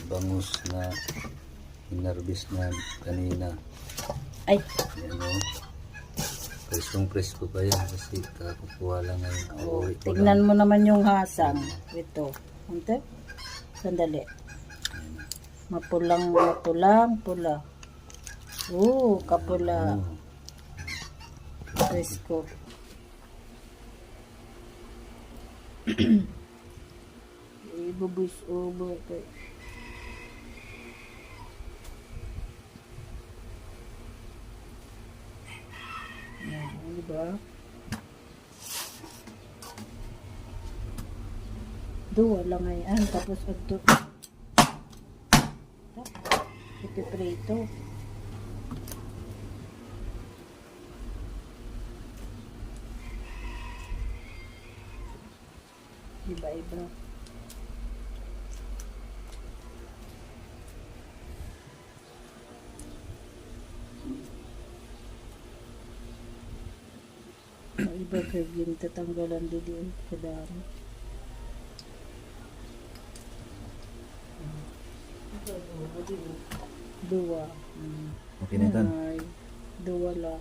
bangus na inarbis na kanina. Ay, Yan o. Preskong-presko pa yan kasi kakukuha lang ngayon. Uuwi ko tignan lang. mo naman yung hasang. Ito. Ante? Sandali. Pula. Kapula. Oo. Presko. Ibubuis over kay. Yan, diba? Duwa lang ngayon. Tapos ito. Ito prito. Iba-iba. Iba yung tatanggalan din sa dami. Dua. Okay na ito. Ay, dua lang.